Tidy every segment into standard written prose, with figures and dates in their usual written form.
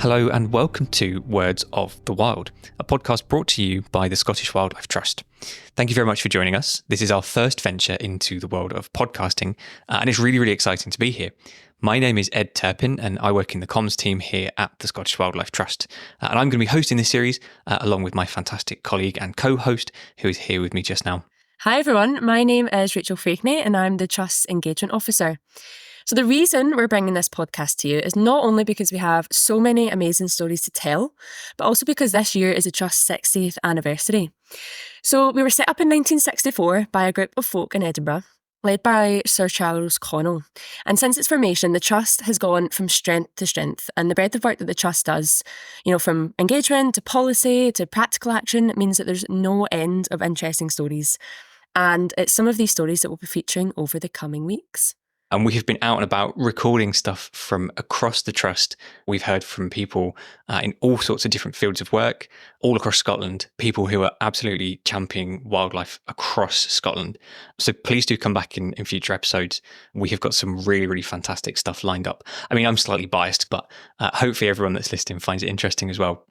Hello and welcome to Words of the Wild, a podcast brought to you by the Scottish Wildlife Trust. Thank you very much for joining us. This is our first venture into the world of podcasting, and it's really, really exciting to be here. My name is Ed Turpin, and I work in the comms team here at the Scottish Wildlife Trust. And I'm going to be hosting this series along with my fantastic colleague and co-host who is here with me just now. Hi everyone, my name is Rachel Faichnie and I'm the Trust's Engagement Officer. So the reason we're bringing this podcast to you is not only because we have so many amazing stories to tell, but also because this year is the Trust's 60th anniversary. So we were set up in 1964 by a group of folk in Edinburgh, led by Sir Charles Connell. And since its formation, the Trust has gone from strength to strength. And the breadth of work that the Trust does, from engagement to policy to practical action, it means that there's no end of interesting stories. And it's some of these stories that we'll be featuring over the coming weeks. And we have been out and about recording stuff from across the Trust. We've heard from people in all sorts of different fields of work, all across Scotland, people who are absolutely championing wildlife across Scotland. So please do come back in future episodes. We have got some really, really fantastic stuff lined up. I mean, I'm slightly biased, but hopefully everyone that's listening finds it interesting as well.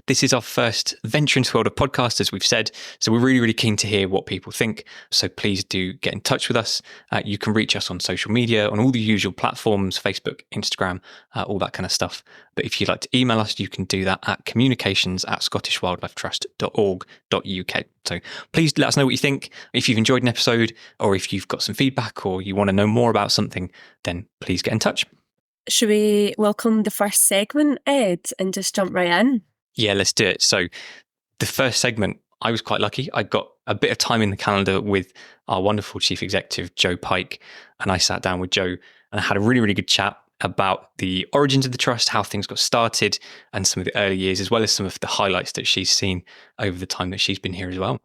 This is our first venture into the world of podcasts, as we've said. So we're really, really keen to hear what people think. So please do get in touch with us. You can reach us on social media, on all the usual platforms, Facebook, Instagram, all that kind of stuff. But if you'd like to email us, you can do that at communications@scottishwildlifetrust.org.uk. So please let us know what you think. If you've enjoyed an episode or if you've got some feedback or you want to know more about something, then please get in touch. Should we welcome the first segment, Ed, and just jump right in? Yeah, let's do it. So the first segment, I was quite lucky. I got a bit of time in the calendar with our wonderful chief executive, Joe Pike. And I sat down with Joe and I had a really, really good chat about the origins of the Trust, how things got started and some of the early years, as well as some of the highlights that she's seen over the time that she's been here as well.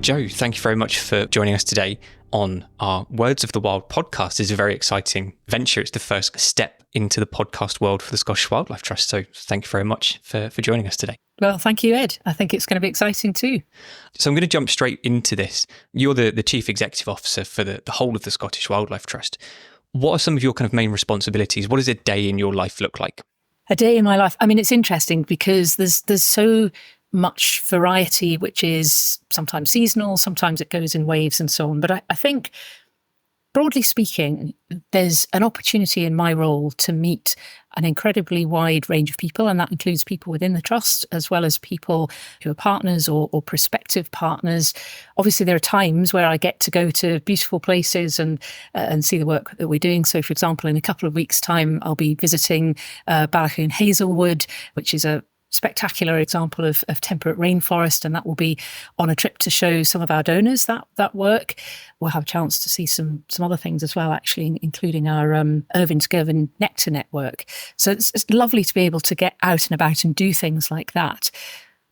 Joe, thank you very much for joining us today on our Words of the Wild podcast. It's a very exciting venture. It's the first step into the podcast world for the Scottish Wildlife Trust. So thank you very much for joining us today. Well, thank you, Ed. I think it's going to be exciting too. So I'm going to jump straight into this. You're the Chief Executive Officer for the whole of the Scottish Wildlife Trust. What are some of your kind of main responsibilities? What does a day in your life look like? A day in my life. I mean, it's interesting because there's so much variety, which is sometimes seasonal, sometimes it goes in waves and so on. But I think, broadly speaking, there's an opportunity in my role to meet an incredibly wide range of people, and that includes people within the Trust, as well as people who are partners or prospective partners. Obviously, there are times where I get to go to beautiful places and see the work that we're doing. So, for example, in a couple of weeks' time, I'll be visiting Ballachoon Hazelwood, which is a spectacular example of temperate rainforest, and that will be on a trip to show some of our donors that work. We'll have a chance to see some other things as well, actually, including our Irvine Skirvin Nectar Network. So it's lovely to be able to get out and about and do things like that.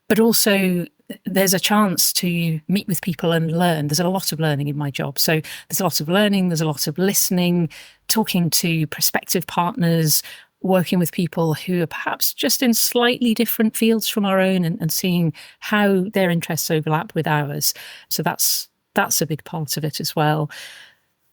But also there's a chance to meet with people and learn. There's a lot of learning in my job. So there's a lot of learning, there's a lot of listening, talking to prospective partners, working with people who are perhaps just in slightly different fields from our own and seeing how their interests overlap with ours. So that's a big part of it as well.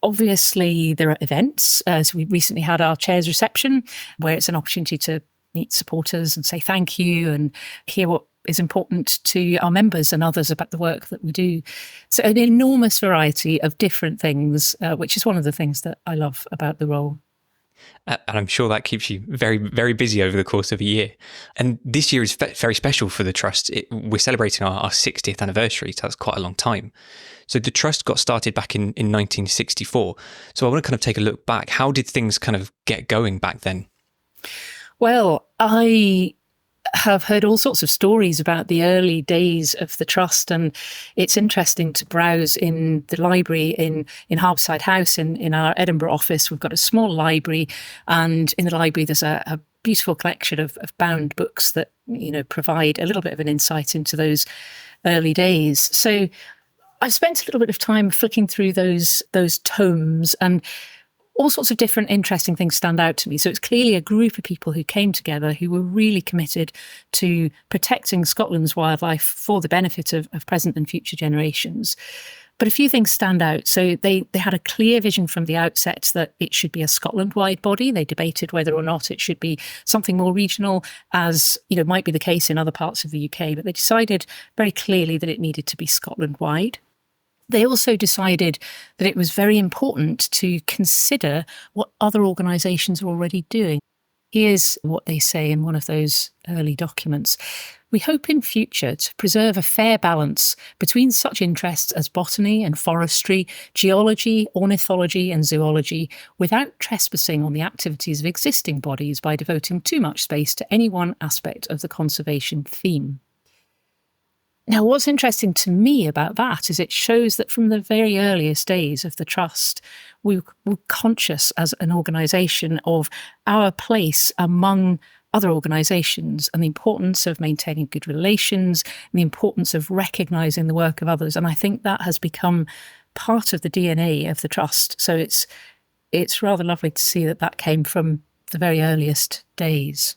Obviously, there are events. So we recently had our Chair's reception, where it's an opportunity to meet supporters and say thank you and hear what is important to our members and others about the work that we do. So an enormous variety of different things, which is one of the things that I love about the role. And I'm sure that keeps you very, very busy over the course of a year. And this year is very special for the Trust. We're celebrating our 60th anniversary, so that's quite a long time. So the Trust got started back in 1964. So I want to kind of take a look back. How did things kind of get going back then? Well, I have heard all sorts of stories about the early days of the Trust, and it's interesting to browse in the library in Harbside House in our Edinburgh office. We've got a small library, and in the library there's a beautiful collection of bound books that provide a little bit of an insight into those early days. So I've spent a little bit of time flicking through those tomes, and all sorts of different interesting things stand out to me. So it's clearly a group of people who came together who were really committed to protecting Scotland's wildlife for the benefit of present and future generations. But a few things stand out. So they had a clear vision from the outset that it should be a Scotland-wide body. They debated whether or not it should be something more regional, as might be the case in other parts of the UK. But they decided very clearly that it needed to be Scotland-wide. They also decided that it was very important to consider what other organisations are already doing. Here's what they say in one of those early documents. We hope in future to preserve a fair balance between such interests as botany and forestry, geology, ornithology and zoology, without trespassing on the activities of existing bodies by devoting too much space to any one aspect of the conservation theme. Now, what's interesting to me about that is it shows that from the very earliest days of the Trust, we were conscious as an organisation of our place among other organisations and the importance of maintaining good relations and the importance of recognising the work of others. And I think that has become part of the DNA of the Trust. So it's rather lovely to see that came from the very earliest days.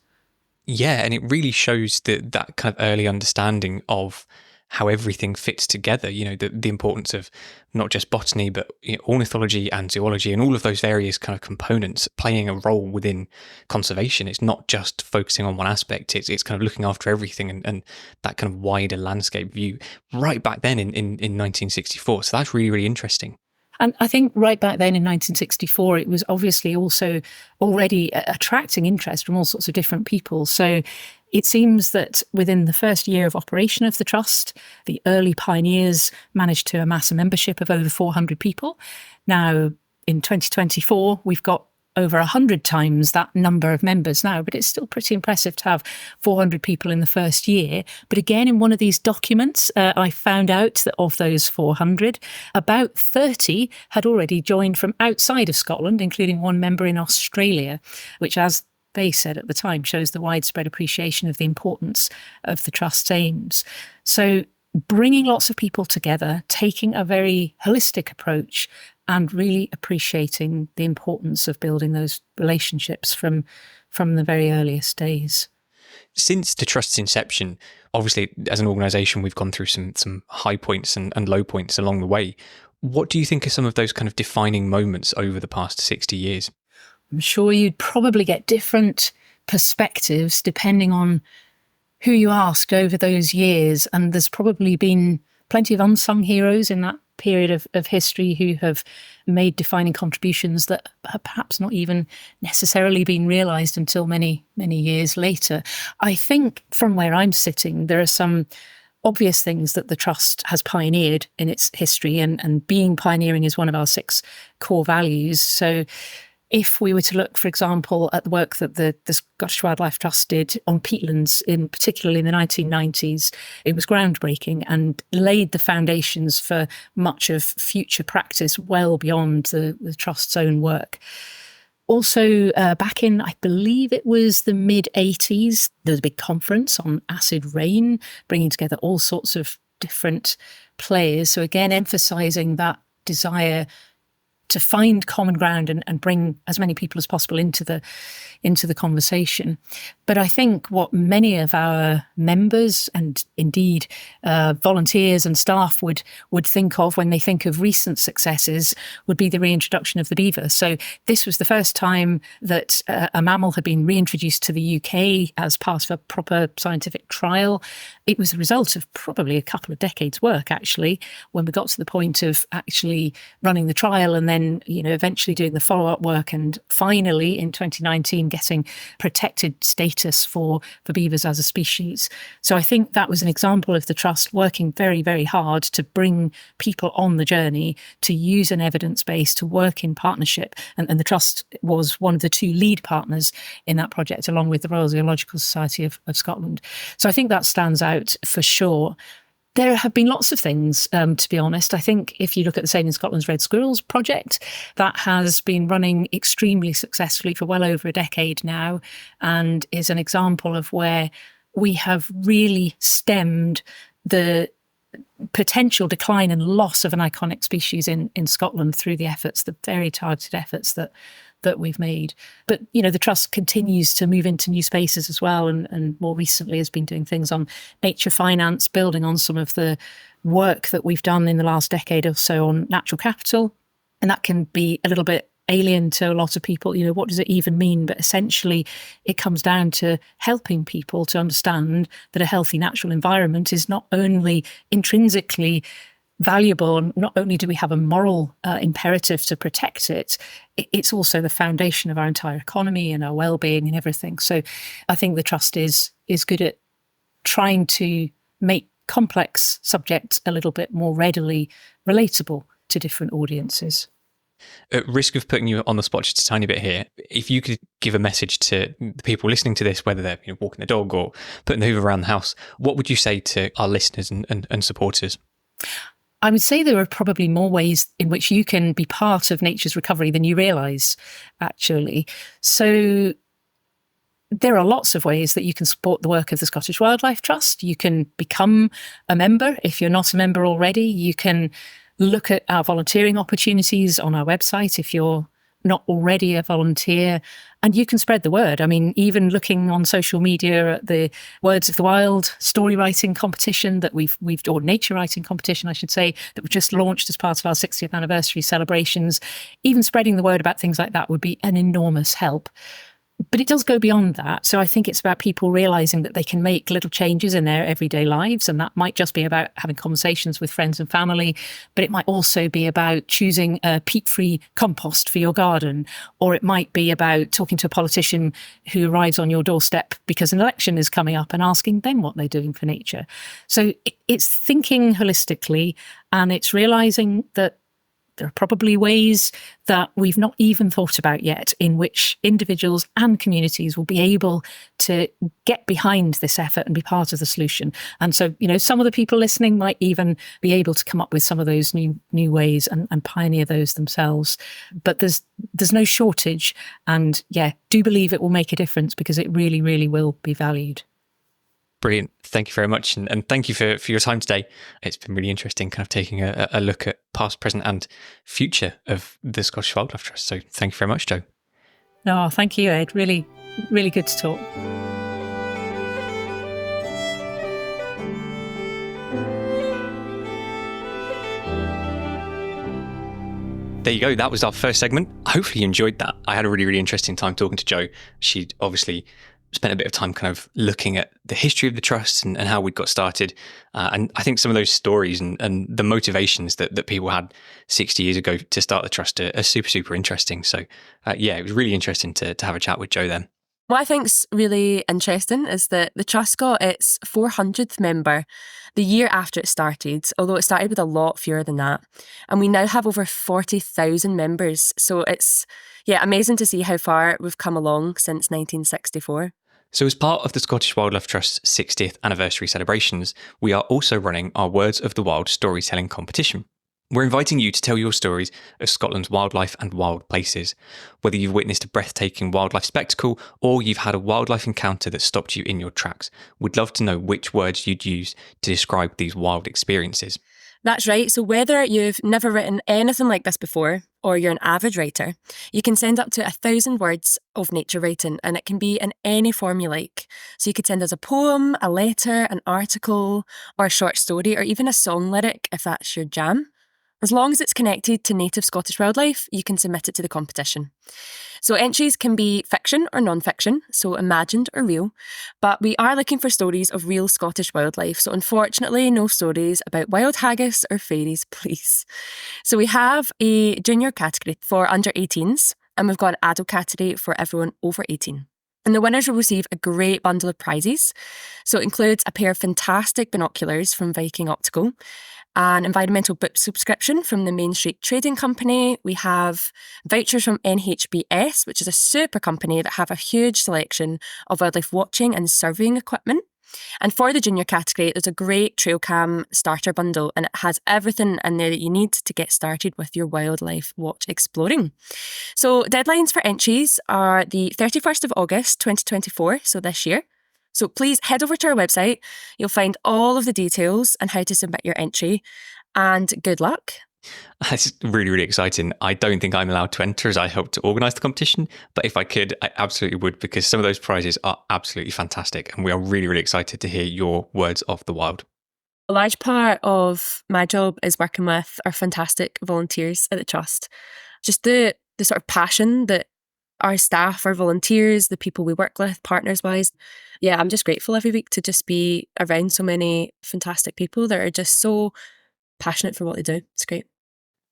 Yeah, and it really shows that kind of early understanding of how everything fits together, the importance of not just botany, but ornithology and zoology and all of those various kind of components playing a role within conservation. It's not just focusing on one aspect, it's kind of looking after everything and that kind of wider landscape view right back then in 1964. So that's really, really interesting. And I think right back then in 1964, it was obviously also already attracting interest from all sorts of different people. So it seems that within the first year of operation of the Trust, the early pioneers managed to amass a membership of over 400 people. Now, in 2024, we've got over 100 times that number of members now, but it's still pretty impressive to have 400 people in the first year. But again, in one of these documents, I found out that of those 400, about 30 had already joined from outside of Scotland, including one member in Australia, which, as they said at the time, shows the widespread appreciation of the importance of the Trust's aims. So bringing lots of people together, taking a very holistic approach and really appreciating the importance of building those relationships from the very earliest days. Since the Trust's inception, obviously, as an organisation, we've gone through some high points and low points along the way. What do you think are some of those kind of defining moments over the past 60 years? I'm sure you'd probably get different perspectives depending on who you asked over those years. And there's probably been plenty of unsung heroes in that period of history who have made defining contributions that have perhaps not even necessarily been realised until many, many years later. I think from where I'm sitting, there are some obvious things that the Trust has pioneered in its history, and being pioneering is one of our 6 core values. So if we were to look, for example, at the work that the Scottish Wildlife Trust did on peatlands, particularly in the 1990s, it was groundbreaking and laid the foundations for much of future practice well beyond the Trust's own work. Also, back in, I believe it was the mid-80s, there was a big conference on acid rain, bringing together all sorts of different players. So again, emphasising that desire to find common ground and bring as many people as possible into the conversation. But I think what many of our members and indeed volunteers and staff would think of when they think of recent successes would be the reintroduction of the beaver. So this was the first time that a mammal had been reintroduced to the UK as part of a proper scientific trial. It was the result of probably a couple of decades' work, actually, when we got to the point of actually running the trial and then, eventually doing the follow-up work and finally in 2019 getting protected status for beavers as a species. So I think that was an example of the Trust working very, very hard to bring people on the journey, to use an evidence base, to work in partnership. And the Trust was one of the 2 lead partners in that project, along with the Royal Zoological Society of Scotland. So I think that stands out for sure. There have been lots of things, to be honest. I think if you look at the Saving Scotland's Red Squirrels project, that has been running extremely successfully for well over a decade now and is an example of where we have really stemmed the potential decline and loss of an iconic species in Scotland through the very targeted efforts that we've made. But, the Trust continues to move into new spaces as well, and more recently has been doing things on nature finance, building on some of the work that we've done in the last decade or so on natural capital. And that can be a little bit alien to a lot of people. What does it even mean? But essentially, it comes down to helping people to understand that a healthy natural environment is not only intrinsically valuable, and not only do we have a moral imperative to protect it, it's also the foundation of our entire economy and our well-being and everything. So I think the Trust is good at trying to make complex subjects a little bit more readily relatable to different audiences. At risk of putting you on the spot just a tiny bit here, if you could give a message to the people listening to this, whether they're walking the dog or putting the hoover around the house, what would you say to our listeners and supporters? I would say there are probably more ways in which you can be part of nature's recovery than you realise, actually. So there are lots of ways that you can support the work of the Scottish Wildlife Trust. You can become a member if you're not a member already. You can look at our volunteering opportunities on our website if you're not already a volunteer, and you can spread the word. I mean, even looking on social media at the Words of the Wild story writing competition that or nature writing competition, I should say, that we just launched as part of our 60th anniversary celebrations, even spreading the word about things like that would be an enormous help. But it does go beyond that. So I think it's about people realising that they can make little changes in their everyday lives. And that might just be about having conversations with friends and family, but it might also be about choosing a peat-free compost for your garden. Or it might be about talking to a politician who arrives on your doorstep because an election is coming up and asking them what they're doing for nature. So it's thinking holistically, and it's realising that there are probably ways that we've not even thought about yet in which individuals and communities will be able to get behind this effort and be part of the solution. And so, some of the people listening might even be able to come up with some of those new ways and pioneer those themselves. But there's no shortage. And do believe it will make a difference, because it really, really will be valued. Brilliant. Thank you very much. And thank you for your time today. It's been really interesting kind of taking a look at past, present and future of the Scottish Wildlife Trust. So thank you very much, Jo. No, thank you, Ed. Really, really good to talk. There you go. That was our first segment. Hopefully you enjoyed that. I had a really, really interesting time talking to Jo. She'd obviously spent a bit of time kind of looking at the history of the trust and how we'd got started. And I think some of those stories and the motivations that people had 60 years ago to start the trust are super, super interesting. So it was really interesting to have a chat with Jo then. What I think's really interesting is that the Trust got its 400th member the year after it started, although it started with a lot fewer than that. And we now have over 40,000 members. So it's amazing to see how far we've come along since 1964. So as part of the Scottish Wildlife Trust's 60th anniversary celebrations, we are also running our Words of the Wild storytelling competition. We're inviting you to tell your stories of Scotland's wildlife and wild places. Whether you've witnessed a breathtaking wildlife spectacle or you've had a wildlife encounter that stopped you in your tracks, we'd love to know which words you'd use to describe these wild experiences. That's right. So whether you've never written anything like this before or you're an avid writer, you can send up to 1,000 words of nature writing, and it can be in any form you like. So you could send us a poem, a letter, an article, or a short story, or even a song lyric if that's your jam. As long as it's connected to native Scottish wildlife, you can submit it to the competition. So entries can be fiction or non-fiction, so imagined or real, but we are looking for stories of real Scottish wildlife. So unfortunately, no stories about wild haggis or fairies, please. So we have a junior category for under 18s, and we've got an adult category for everyone over 18. And the winners will receive a great bundle of prizes. So it includes a pair of fantastic binoculars from Viking Optical, an environmental book subscription from the Main Street Trading Company. We have vouchers from NHBS, which is a super company that have a huge selection of wildlife watching and surveying equipment. And for the junior category, there's a great trail cam starter bundle, and it has everything in there that you need to get started with your wildlife watch exploring. So deadlines for entries are the 31st of August 2024, so this year. So please head over to our website. You'll find all of the details and how to submit your entry. And good luck. It's really, really exciting. I don't think I'm allowed to enter as I helped to organise the competition, but if I could, I absolutely would, because some of those prizes are absolutely fantastic and we are really, really excited to hear your words of the wild. A large part of my job is working with our fantastic volunteers at the Trust. Just the sort of passion that our staff, our volunteers, the people we work with, partners-wise. Yeah, I'm just grateful every week to just be around so many fantastic people that are just so passionate for what they do. It's great.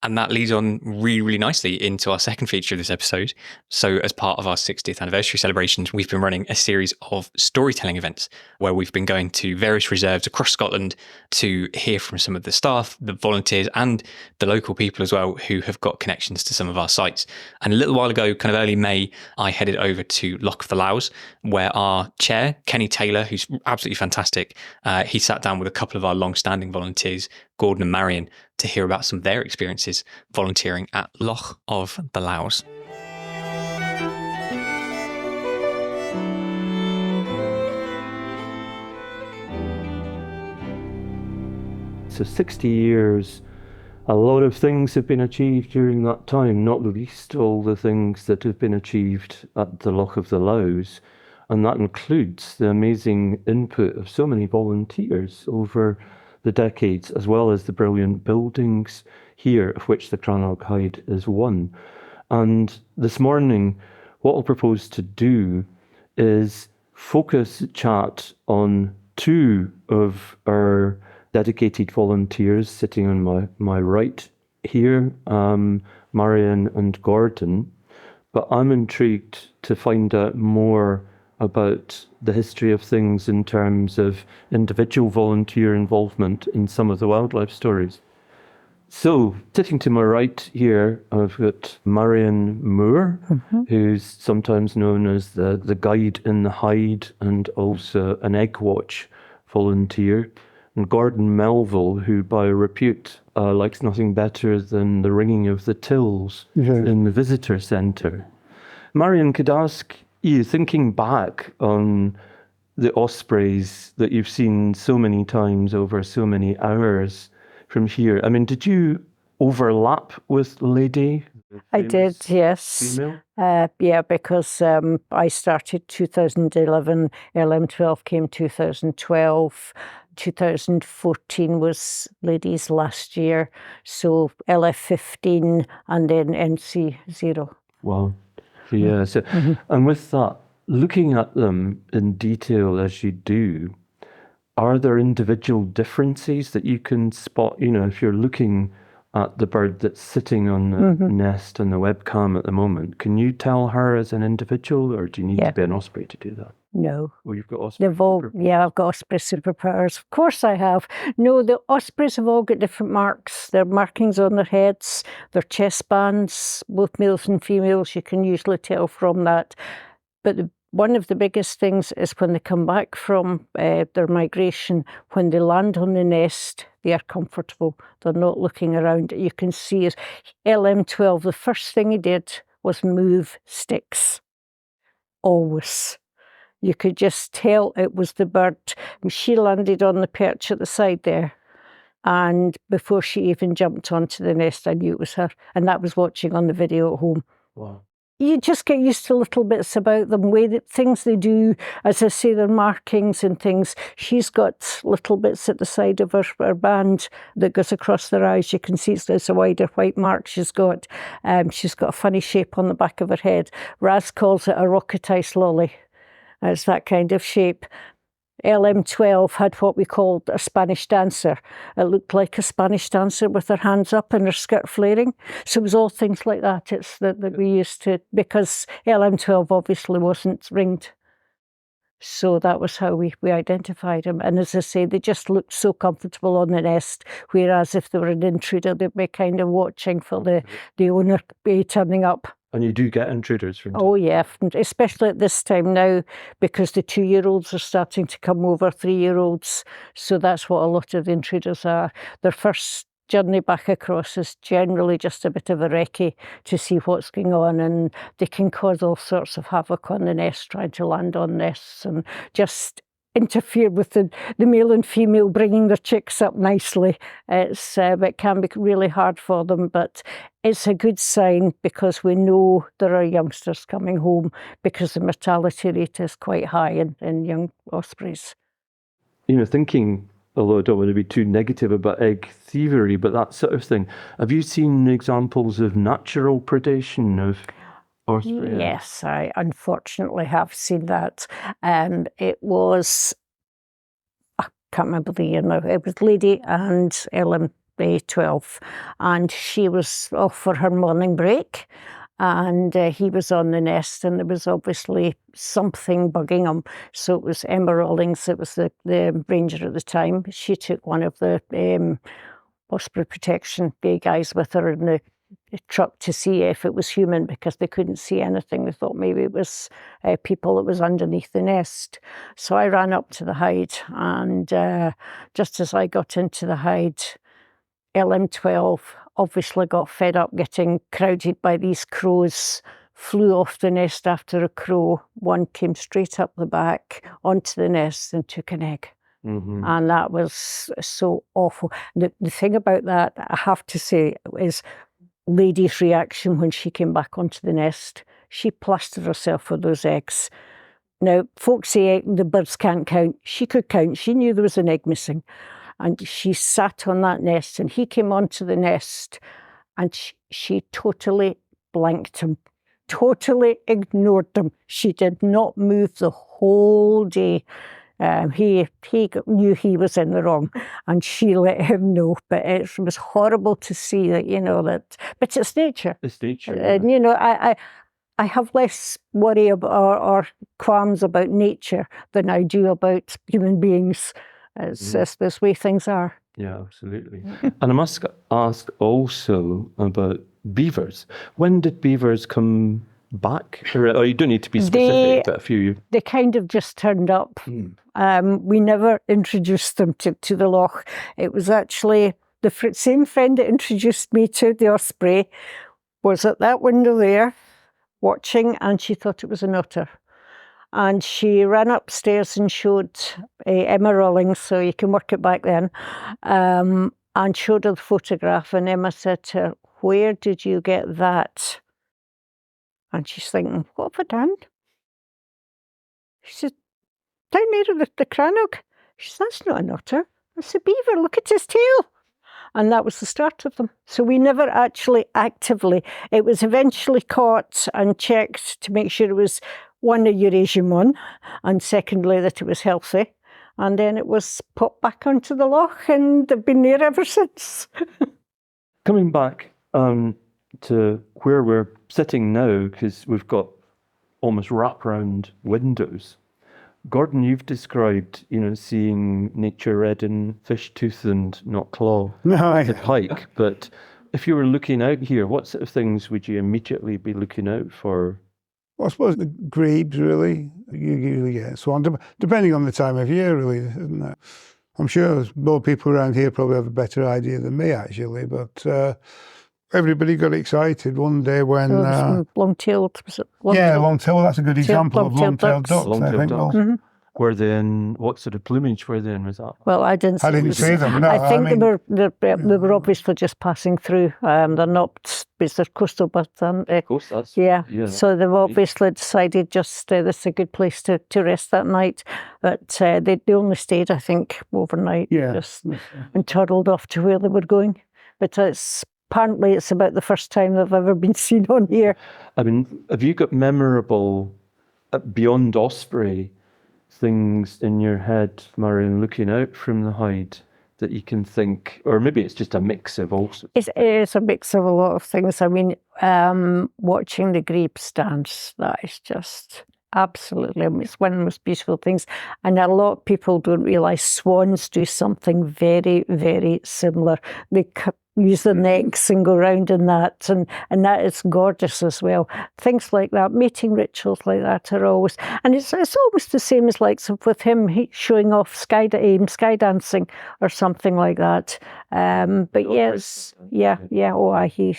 And that leads on really, really nicely into our second feature of this episode. So as part of our 60th anniversary celebrations, we've been running a series of storytelling events where we've been going to various reserves across Scotland to hear from some of the staff, the volunteers and the local people as well who have got connections to some of our sites. And a little while ago, kind of early May, I headed over to Loch of the Lows, where our chair, Kenny Taylor, who's absolutely fantastic, he sat down with a couple of our long-standing volunteers, Gordon and Marion, to hear about some of their experiences volunteering at Loch of the Lows. So 60 years, a lot of things have been achieved during that time, not the least all the things that have been achieved at the Loch of the Lows. And that includes the amazing input of so many volunteers over the decades, as well as the brilliant buildings here, of which the Crannog Hide is one. And this morning, what I'll propose to do is focus chat on two of our dedicated volunteers sitting on my right here, Marion and Gordon. But I'm intrigued to find out more about the history of things in terms of individual volunteer involvement in some of the wildlife stories. So, sitting to my right here, I've got Marion Moore, who's sometimes known as the guide in the hide and also an egg watch volunteer, and Gordon Melville, who by repute likes nothing better than the ringing of the tills in the visitor centre. Marion, could I ask you, thinking back on the ospreys that you've seen so many times over so many hours from here, I mean, did you overlap with Lady? I did, yes. Female? Yeah, because I started 2011, LM12 came 2012, 2014 was Lady's last year, so LF15 and then NC0. Wow. Yeah, so, and with that, looking at them in detail as you do, are there individual differences that you can spot? You know, if you're looking at the bird that's sitting on the nest on the webcam at the moment, can you tell her as an individual, or do you need to be an osprey to do that? No. Well, you've got osprey. I've got osprey superpowers. Of course I have. No, the ospreys have all got different marks. Their markings on their heads, their chest bands, both males and females, you can usually tell from that. But one of the biggest things is when they come back from their migration, when they land on the nest, they are comfortable. They're not looking around. You can see as LM12, the first thing he did was move sticks. Always. You could just tell it was the bird. She landed on the perch at the side there. And before she even jumped onto the nest, I knew it was her. And that was watching on the video at home. Wow. You just get used to little bits about them, things they do. As I say, their markings and things. She's got little bits at the side of her band that goes across their eyes. You can see there's a wider white mark she's got. She's got a funny shape on the back of her head. Raz calls it a rocket ice lolly. It's that kind of shape. LM12 had what we called a Spanish dancer. It looked like a Spanish dancer with her hands up and her skirt flaring. So it was all things like that. It's that we used to, because LM12 obviously wasn't ringed. So that was how we identified them. And as I say, they just looked so comfortable on the nest, whereas if they were an intruder, they'd be kind of watching for the owner turning up. And you do get intruders from Oh, yeah, especially at this time now, because the 2-year-olds are starting to come over, 3-year-olds. So that's what a lot of the intruders are. Their first journey back across is generally just a bit of a recce to see what's going on, and they can cause all sorts of havoc on the nest, trying to land on nests, and just interfere with the male and female bringing their chicks up nicely. It can be really hard for them, but it's a good sign because we know there are youngsters coming home because the mortality rate is quite high in young ospreys. Thinking, although I don't want to be too negative about egg thievery, but that sort of thing, have you seen examples of natural predation of osprey? Yes, I unfortunately have seen that. It was, I can't remember the year now, it was Lady and LM12, and she was off for her morning break, and he was on the nest, and there was obviously something bugging him. So it was Emma Rawlings, it was the ranger at the time. She took one of the osprey protection guys with her in the truck to see if it was human, because they couldn't see anything. They thought maybe it was people that was underneath the nest. So I ran up to the hide, and just as I got into the hide, LM12 obviously got fed up getting crowded by these crows, flew off the nest after a crow. One came straight up the back onto the nest and took an egg. Mm-hmm. And that was so awful. The thing about that, I have to say, is Lady's reaction when she came back onto the nest. She plastered herself with those eggs. Now, folks say the birds can't count. She could count. She knew there was an egg missing. And she sat on that nest, and he came onto the nest, and she totally blanked him, totally ignored him. She did not move the whole day. He knew he was in the wrong, and she let him know. But it was horrible to see that, that. But it's nature. It's nature. And I have less worry about or qualms about nature than I do about human beings. It's this way things are. Yeah, absolutely. And I must ask also about beavers. When did beavers come back? Or you don't need to be specific, but a few. They kind of just turned up. We never introduced them to the loch. It was actually the same friend that introduced me to the osprey was at that window there watching, and she thought it was an otter. And she ran upstairs and showed Emma Rawlings, so you can work it back then, and showed her the photograph. And Emma said to her, "Where did you get that?" And she's thinking, "What have I done?" She said, "Down there at the crannog." She said, "That's not an otter. It's a beaver. Look at his tail." And that was the start of them. So we never actually actively, it was eventually caught and checked to make sure it was one, a Eurasian one, and secondly, that it was healthy. And then it was popped back onto the loch, and they've been there ever since. Coming back to where we're sitting now, because we've got almost wraparound windows. Gordon, you've described, seeing nature red in fish tooth and not claw to pike. But if you were looking out here, what sort of things would you immediately be looking out for? Well, I suppose the grebes, really. You usually get swan, depending on the time of year, really, isn't it? I'm sure more people around here probably have a better idea than me, actually, but everybody got excited one day when... long-tailed, was it? Long-tailed, that's a good example of long-tailed ducks. Long-tailed ducks. Mm-hmm. Were they in, what sort of plumage were they in? Was that? Well, I didn't see them, no. I think they were obviously just passing through. They're not, they're coastal birds, aren't they? Coastal, yeah. So they've obviously decided just this is a good place to rest that night. But they only stayed, I think, overnight, and toddled off to where they were going. But apparently it's about the first time they've ever been seen on here. I mean, have you got memorable, beyond osprey, things in your head, Marion, looking out from the hide that you can think, or maybe it's just a mix of all sorts? It is a mix of a lot of things. I mean, watching the grapes dance, that is just absolutely, it's one of the most beautiful things. And a lot of people don't realise swans do something very, very similar. They use their necks and go round in that, and that is gorgeous as well. Things like that, mating rituals like that are always, and it's almost the same as like with him showing off sky dancing or something like that. But yes, yeah. Oh, he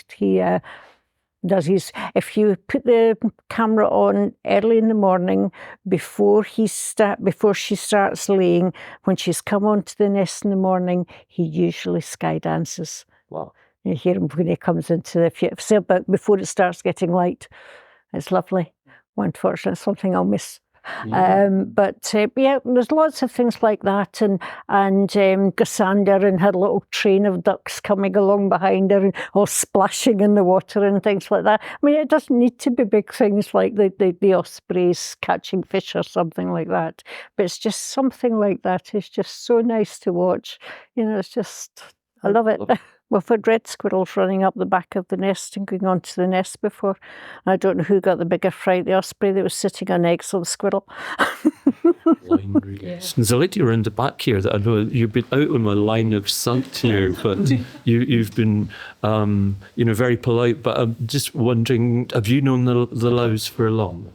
If you put the camera on early in the morning before she starts laying, when she's come onto the nest in the morning, he usually sky dances. Wow. You hear him when he comes into the but before it starts getting light. It's lovely. Unfortunately, it's something I'll miss. But there's lots of things like that, and Gassander and her little train of ducks coming along behind her and all splashing in the water and things like that. I mean, it doesn't need to be big things like the ospreys catching fish or something like that, but it's just something like that. It's just so nice to watch. It's just, I love it. We've had red squirrels running up the back of the nest and going onto the nest before. I don't know who got the bigger fright, the osprey that was sitting on eggs or the squirrel. There's a lady around the back here that I know you've been out on my line of sight here, but you've been, very polite. But I'm just wondering, have you known the Lows for long?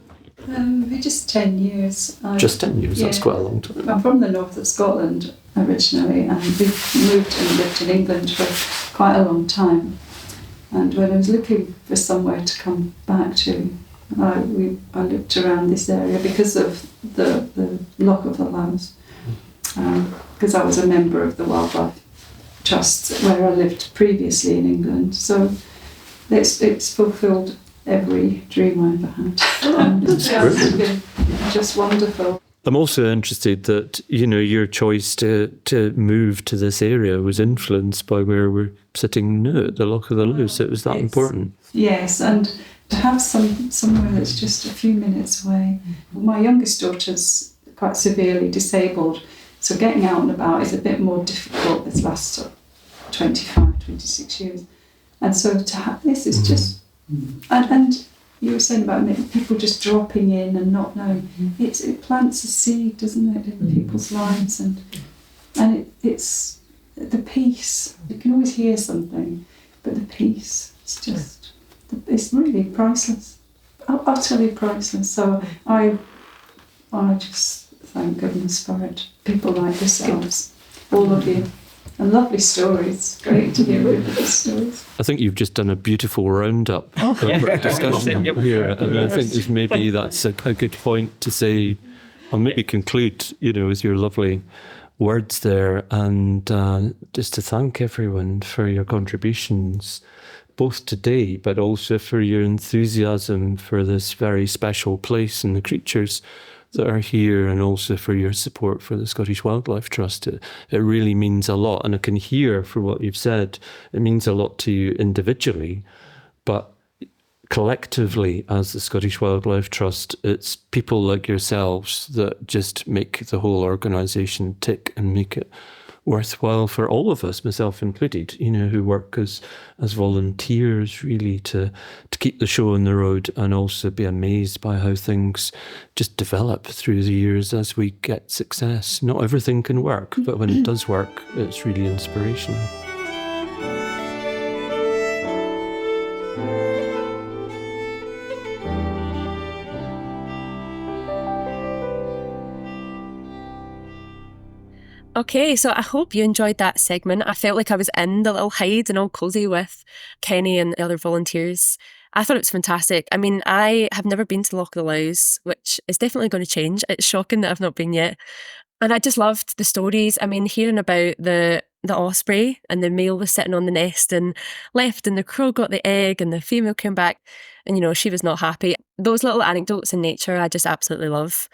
Just 10 years. Just 10 years, yeah. That's quite a long time. I'm from the north of Scotland originally, and we've moved and lived in England for quite a long time. And when I was looking for somewhere to come back to, I looked around this area because of the Loch of the Lows, because I was a member of the Wildlife Trust where I lived previously in England. So it's fulfilled every dream I ever had. It's been just wonderful. I'm also interested that, your choice to move to this area was influenced by where we're sitting now at the Loch of the Lows. It was that important. Yes, and to have somewhere that's just a few minutes away. My youngest daughter's quite severely disabled, so getting out and about is a bit more difficult this last 25, 26 years. And so to have this is just... And you were saying about people just dropping in and not knowing. It plants a seed, doesn't it, in people's lives, and it's the peace. You can always hear something, but the peace, it's really priceless, utterly priceless. So I just thank goodness for it. People like yourselves, all of you. And lovely stories. Great to hear everybody's stories. I think you've just done a beautiful roundup of discussion here, and I think that's a good point to say, or maybe conclude, with your lovely words there, and just to thank everyone for your contributions, both today, but also for your enthusiasm for this very special place and the creatures that are here, and also for your support for the Scottish Wildlife Trust. It really means a lot, and I can hear from what you've said, it means a lot to you individually, but collectively as the Scottish Wildlife Trust, it's people like yourselves that just make the whole organisation tick and make it worthwhile for all of us, myself included, who work as volunteers, really to keep the show on the road, and also be amazed by how things just develop through the years as we get success. Not everything can work, but when it does work, it's really inspirational. Okay, so I hope you enjoyed that segment. I felt like I was in the little hide and all cozy with Kenny and the other volunteers. I thought it was fantastic. I mean, I have never been to Loch of the Lows, which is definitely going to change. It's shocking that I've not been yet. And I just loved the stories. I mean, hearing about the osprey, and the male was sitting on the nest and left, and the crow got the egg and the female came back and, she was not happy. Those little anecdotes in nature, I just absolutely love.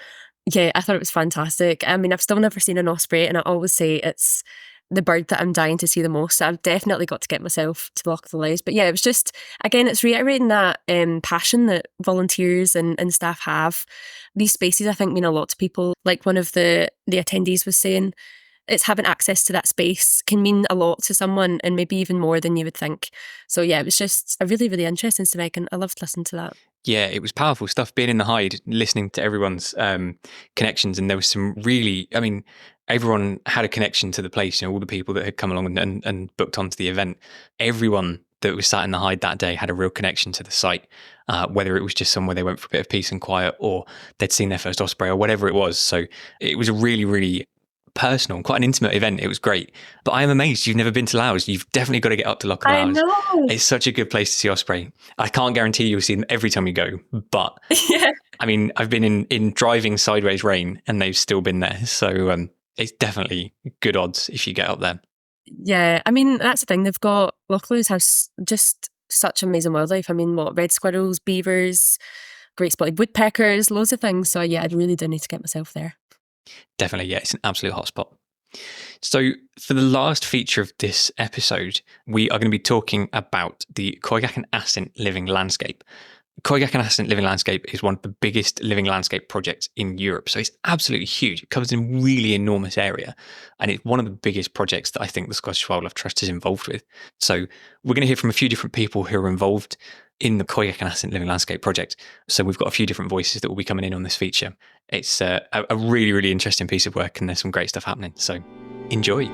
Yeah, I thought it was fantastic. I mean, I've still never seen an osprey, and I always say it's the bird that I'm dying to see the most. So I've definitely got to get myself to the Loch of the Lows. But yeah, it was just, again, it's reiterating that passion that volunteers and staff have. These spaces, I think, mean a lot to people. Like one of the attendees was saying, it's having access to that space can mean a lot to someone, and maybe even more than you would think. So yeah, it was just a really, really interesting story, and I loved listening to that. Yeah, it was powerful stuff, being in the hide, listening to everyone's connections. And there was some really, everyone had a connection to the place, all the people that had come along and booked onto the event. Everyone that was sat in the hide that day had a real connection to the site, whether it was just somewhere they went for a bit of peace and quiet, or they'd seen their first osprey, or whatever it was. So it was a really, really personal, quite an intimate event. It was great. But I am amazed you've never been to Laos. You've definitely got to get up to Loch I Laos. know. It's such a good place to see osprey. I can't guarantee you'll see them every time you go, but Yeah. I mean, I've been in driving sideways rain and they've still been there. So it's definitely good odds if you get up there. Yeah, I mean, that's the thing. Loch Lewis has just such amazing wildlife. I mean, red squirrels, beavers, great spotted woodpeckers, loads of things. So yeah, I really do need to get myself there. Definitely, yeah, it's an absolute hotspot. So for the last feature of this episode, we are going to be talking about the Khoigack and Assynt living landscape. Khoigack and Assynt living landscape is one of the biggest living landscape projects in Europe. So it's absolutely huge. It covers a really enormous area. And it's one of the biggest projects that I think the Scottish Wildlife Trust is involved with. So we're going to hear from a few different people who are involved in the Khoigack and Assynt living landscape project. So we've got a few different voices that will be coming in on this feature. It's a really, really interesting piece of work and there's some great stuff happening. So enjoy.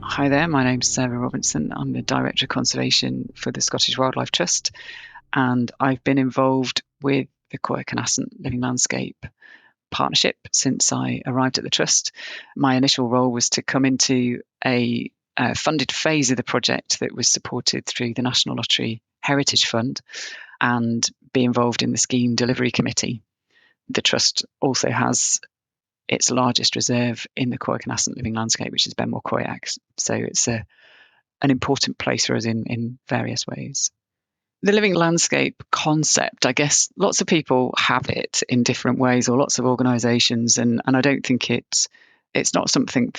Hi there, my name's Sarah Robinson. I'm the Director of Conservation for the Scottish Wildlife Trust, and I've been involved with the Khoigack and Assynt Living Landscape partnership since I arrived at the Trust. My initial role was to come into a funded phase of the project that was supported through the National Lottery Heritage Fund and be involved in the Scheme Delivery Committee. The Trust also has its largest reserve in the Khoigack and Assynt living landscape, which is Benmore Khoigack. So it's an important place for us in various ways. The living landscape concept, I guess lots of people have it in different ways, or lots of organisations, and I don't think it's not something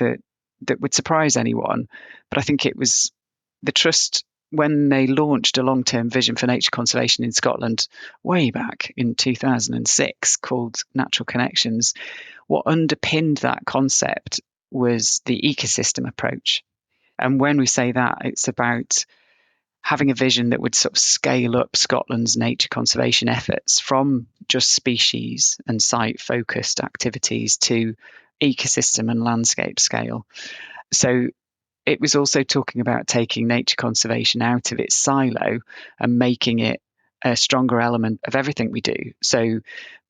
that would surprise anyone. But I think it was the Trust, when they launched a long-term vision for nature conservation in Scotland way back in 2006 called Natural Connections, what underpinned that concept was the ecosystem approach. And when we say that, it's about having a vision that would sort of scale up Scotland's nature conservation efforts from just species and site-focused activities to ecosystem and landscape scale. So it was also talking about taking nature conservation out of its silo and making it a stronger element of everything we do. So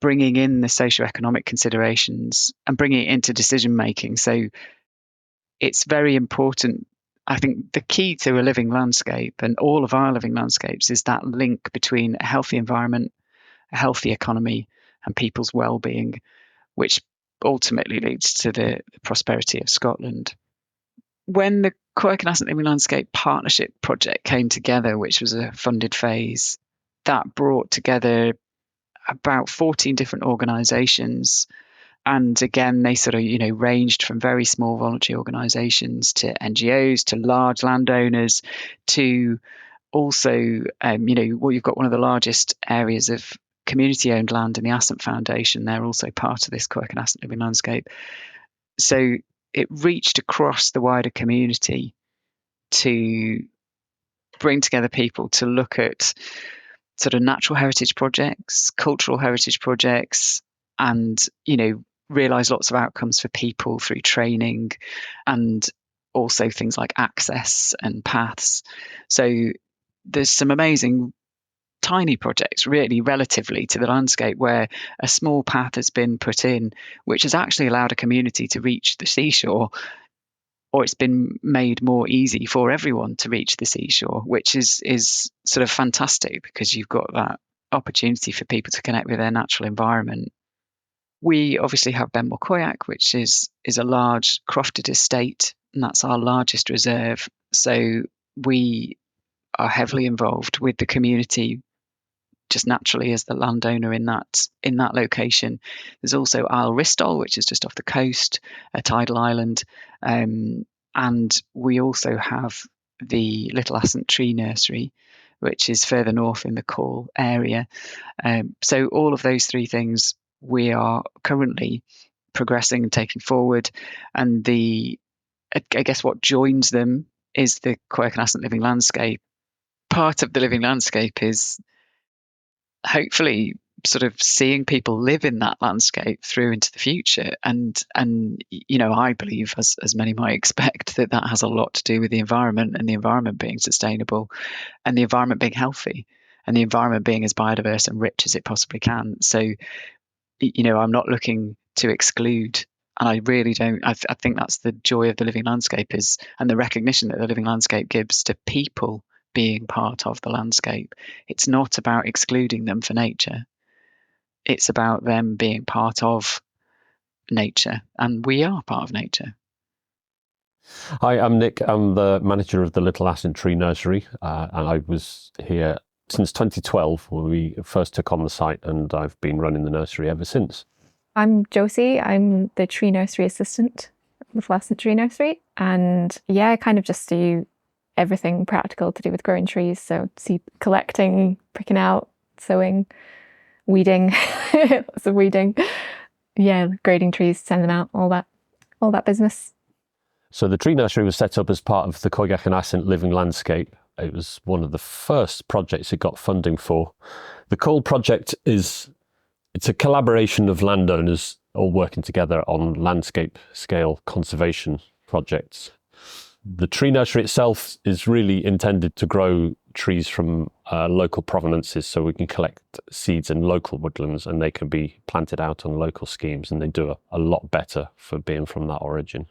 bringing in the socioeconomic considerations and bringing it into decision making. So it's very important. I think the key to a living landscape, and all of our living landscapes, is that link between a healthy environment, a healthy economy, and people's well-being, which ultimately leads to the prosperity of Scotland. When the Khoigack and Assynt Living Landscape Partnership Project came together, which was a funded phase, that brought together about 14 different organisations. And again, they sort of, ranged from very small voluntary organisations to NGOs to large landowners to also, you've got one of the largest areas of community-owned land in the Assynt Foundation. They're also part of this Khoigack and Assynt Living Landscape. So it reached across the wider community to bring together people to look at sort of natural heritage projects, cultural heritage projects, and, realise lots of outcomes for people through training and also things like access and paths. So there's some amazing tiny projects, really, relatively to the landscape, where a small path has been put in, which has actually allowed a community to reach the seashore, or it's been made more easy for everyone to reach the seashore, which is sort of fantastic because you've got that opportunity for people to connect with their natural environment. We obviously have Benmore Khoigack, which is a large crofted estate, and that's our largest reserve. So we are heavily involved with the community just naturally as the landowner in that location. There's also Isle Ristol, which is just off the coast, a tidal island. And we also have the Little Assynt Tree Nursery, which is further north in the Call area. So all of those three things we are currently progressing and taking forward. And I guess what joins them is the Khoigack and Assynt Living Landscape. Part of the living landscape is hopefully sort of seeing people live in that landscape through into the future. And I believe, as many might expect, that has a lot to do with the environment, and the environment being sustainable, and the environment being healthy, and the environment being as biodiverse and rich as it possibly can. So, I'm not looking to exclude. And I really don't. I think that's the joy of the living landscape, and the recognition that the living landscape gives to people being part of the landscape. It's not about excluding them for nature. It's about them being part of nature, and we are part of nature. Hi, I'm Nick. I'm the manager of the Little Ascent Tree Nursery, and I was here since 2012 when we first took on the site, and I've been running the nursery ever since. I'm Josie. I'm the tree nursery assistant at Little Ascent Tree Nursery, and I kind of just do everything practical to do with growing trees. So seed collecting, pricking out, sowing, weeding, lots of weeding. Grading trees, send them out, all that business. So the tree nursery was set up as part of the Coigach and Ascent Living Landscape. It was one of the first projects it got funding for. The COAL project it's a collaboration of landowners all working together on landscape scale conservation projects. The tree nursery itself is really intended to grow trees from local provenances, so we can collect seeds in local woodlands and they can be planted out on local schemes, and they do a lot better for being from that origin.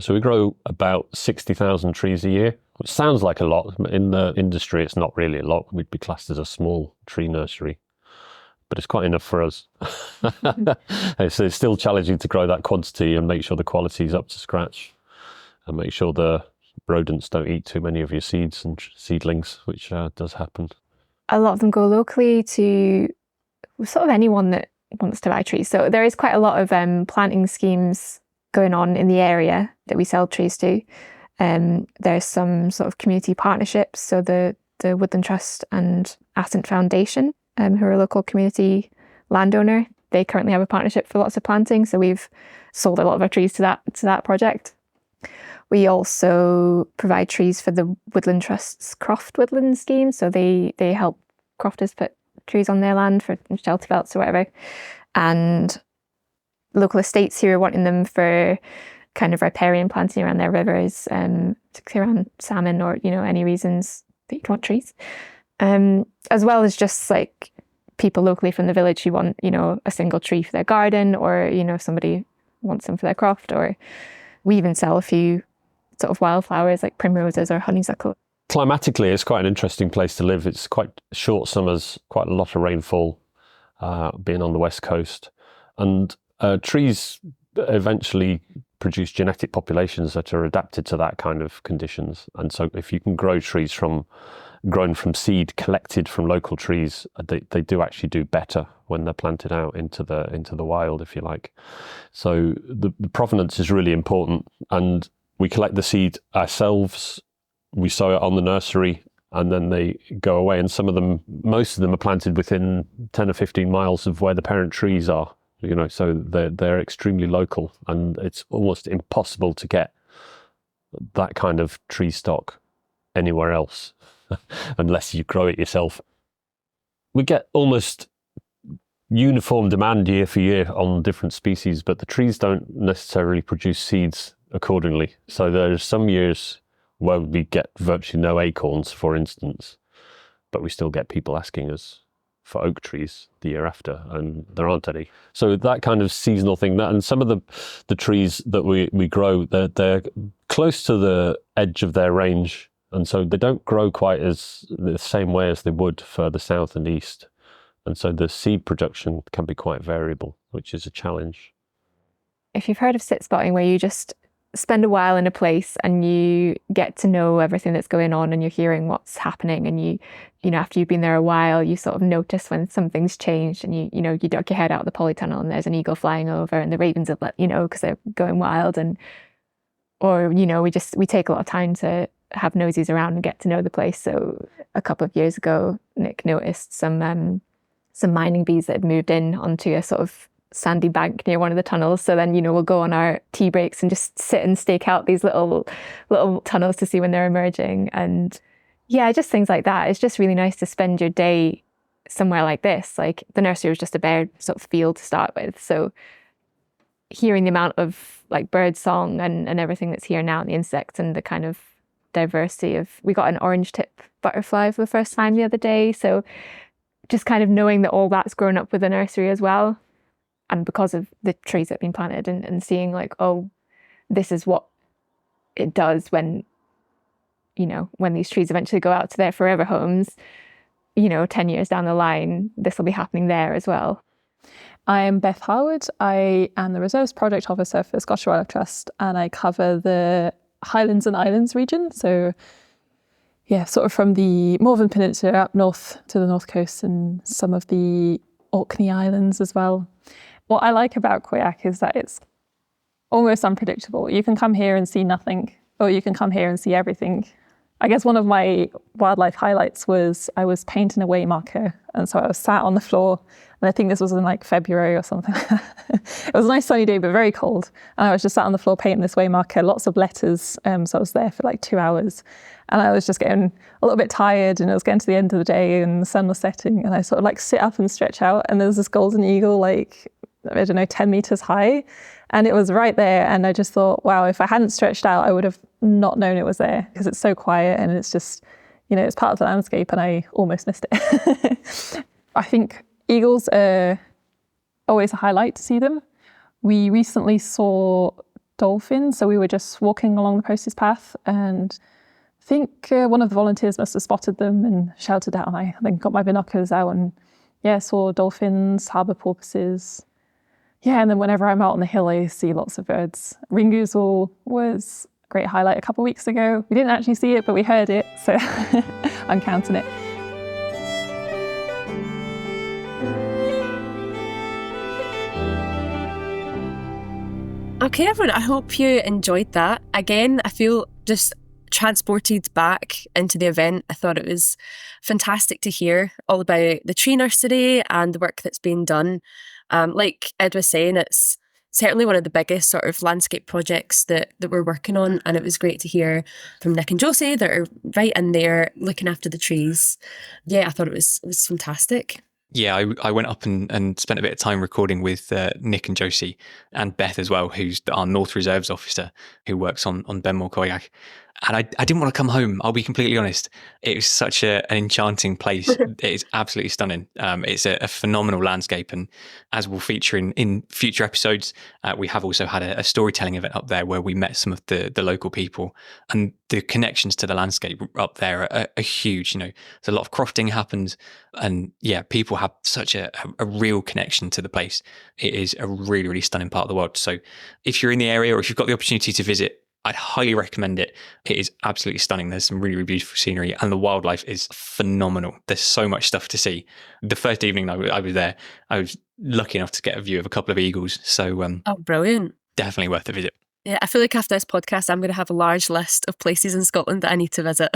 So we grow about 60,000 trees a year, which sounds like a lot. In the industry, it's not really a lot. We'd be classed as a small tree nursery, but it's quite enough for us. So it's still challenging to grow that quantity and make sure the quality is up to scratch, and make sure the rodents don't eat too many of your seeds and seedlings, which does happen. A lot of them go locally to sort of anyone that wants to buy trees. So there is quite a lot of planting schemes going on in the area that we sell trees to. There's some sort of community partnerships. So the Woodland Trust and Ascent Foundation, who are a local community landowner, they currently have a partnership for lots of planting. So we've sold a lot of our trees to that project. We also provide trees for the Woodland Trust's Croft Woodland scheme. So they help crofters put trees on their land for shelter belts or whatever. And local estates who are wanting them for kind of riparian planting around their rivers, particularly around salmon or, any reasons that you want trees. As well as just like people locally from the village who want, a single tree for their garden, or, if somebody wants them for their croft, or we even sell a few sort of wildflowers like primroses or honeysuckle. Climatically, it's quite an interesting place to live. It's quite short summers, quite a lot of rainfall, being on the west coast. And trees eventually produce genetic populations that are adapted to that kind of conditions. And so if you can grow trees grown from seed collected from local trees, they do actually do better when they're planted out into the wild, if you like. So the provenance is really important, and we collect the seed ourselves, we sow it on the nursery, and then they go away. And most of them are planted within 10 or 15 miles of where the parent trees are, so they're extremely local, and it's almost impossible to get that kind of tree stock anywhere else unless you grow it yourself. We get almost uniform demand year for year on different species, but the trees don't necessarily produce seeds accordingly. So there are some years where we get virtually no acorns, for instance, but we still get people asking us for oak trees the year after, and there aren't any. So that kind of seasonal thing, and some of the trees that we grow, they're close to the edge of their range, and so they don't grow quite the same way as they would further south and east. And so the seed production can be quite variable, which is a challenge. If you've heard of sit spotting, where you just spend a while in a place and you get to know everything that's going on and you're hearing what's happening, and you after you've been there a while, you sort of notice when something's changed, and you duck your head out the polytunnel and there's an eagle flying over and the ravens have let because they're going wild, we take a lot of time to have nosies around and get to know the place. So a couple of years ago, Nick noticed some mining bees that had moved in onto a sort of sandy bank near one of the tunnels. So then, we'll go on our tea breaks and just sit and stake out these little tunnels to see when they're emerging. And just things like that. It's just really nice to spend your day somewhere like this, like the nursery was just a bare sort of field to start with. So hearing the amount of like bird song and everything that's here now, and the insects and the kind of diversity of, we got an orange tip butterfly for the first time the other day. So just kind of knowing that all that's grown up with the nursery as well. And because of the trees that have been planted, and seeing like, oh, this is what it does when, you know, when these trees eventually go out to their forever homes, you know, 10 years down the line, this will be happening there as well. I'm Beth Harwood. I am the Reserves Project Officer for Scottish Wildlife Trust, and I cover the Highlands and Islands region. So yeah, sort of from the Morven Peninsula up north to the north coast, and some of the Orkney Islands as well. What I like about Quoyac is that it's almost unpredictable. You can come here and see nothing, or you can come here and see everything. I guess one of my wildlife highlights was I was painting a way marker, and so I was sat on the floor, and I think this was in like February or something. It was a nice sunny day, but very cold. And I was just sat on the floor painting this way marker, lots of letters. So I was there for like 2 hours, and I was just getting a little bit tired, and it was getting to the end of the day and the sun was setting, and I sort of like sit up and stretch out, and there's this golden eagle, like, I don't know, 10 meters high. And it was right there. And I just thought, wow, if I hadn't stretched out, I would have not known it was there, because it's so quiet and it's just, you know, it's part of the landscape, and I almost missed it. I think eagles are always a highlight to see them. We recently saw dolphins. So we were just walking along the posted path, and I think one of the volunteers must have spotted them and shouted out. And I then got my binoculars out and yeah, saw dolphins, harbour porpoises. Yeah, and then whenever I'm out on the hill, I see lots of birds. Ringoozle was a great highlight a couple of weeks ago. We didn't actually see it, but we heard it, so I'm counting it. Okay, everyone, I hope you enjoyed that. Again, I feel just transported back into the event. I thought it was fantastic to hear all about the tree nursery and the work that's being done. Like Ed was saying, it's certainly one of the biggest sort of landscape projects that we're working on, and it was great to hear from Nick and Josie that are right in there looking after the trees. Yeah, I thought it was fantastic. Yeah, I went up and spent a bit of time recording with Nick and Josie, and Beth as well, who's our North Reserves officer who works on Benmore Quoyac. And I didn't want to come home, I'll be completely honest. It was such an enchanting place. It is absolutely stunning. It's a phenomenal landscape. And as we'll feature in future episodes, we have also had a storytelling event up there where we met some of the local people. And the connections to the landscape up there are huge. You know, there's a lot of crofting happens. And yeah, people have such a real connection to the place. It is a really, really stunning part of the world. So if you're in the area, or if you've got the opportunity to visit, I'd highly recommend it. It is absolutely stunning. There's some really, really beautiful scenery, and the wildlife is phenomenal. There's so much stuff to see. The first evening I was there, I was lucky enough to get a view of a couple of eagles. So oh, brilliant. Definitely worth a visit. Yeah, I feel like after this podcast, I'm going to have a large list of places in Scotland that I need to visit.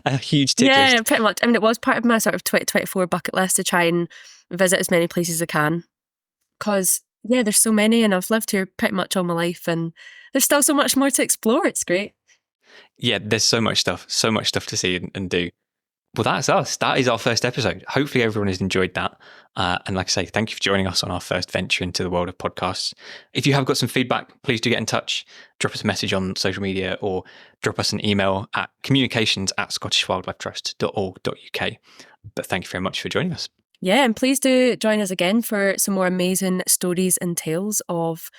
A huge tick list. Yeah, pretty much. I mean, it was part of my sort of 2024 bucket list to try and visit as many places as I can. Because yeah, there's so many, and I've lived here pretty much all my life, and there's still so much more to explore. It's great. Yeah, there's so much stuff to see and do. Well, that's us. That is our first episode. Hopefully everyone has enjoyed that. And like I say, thank you for joining us on our first venture into the world of podcasts. If you have got some feedback, please do get in touch. Drop us a message on social media, or drop us an email at communications@scottishwildlifetrust.org.uk. But thank you very much for joining us. Yeah, and please do join us again for some more amazing stories and tales of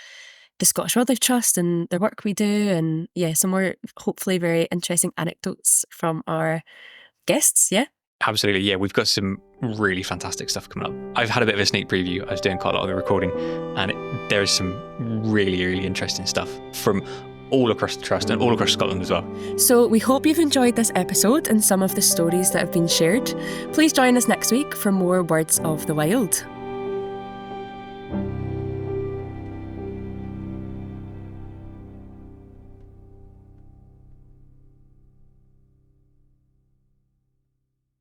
the Scottish Wildlife Trust and the work we do, and yeah, some more hopefully very interesting anecdotes from our guests. Yeah, absolutely. Yeah, we've got some really fantastic stuff coming up. I've had a bit of a sneak preview. I was doing quite a lot of the recording, and there is some really, really interesting stuff from all across the Trust and all across Scotland as well. So we hope you've enjoyed this episode and some of the stories that have been shared. Please join us next week for more Words of the Wild.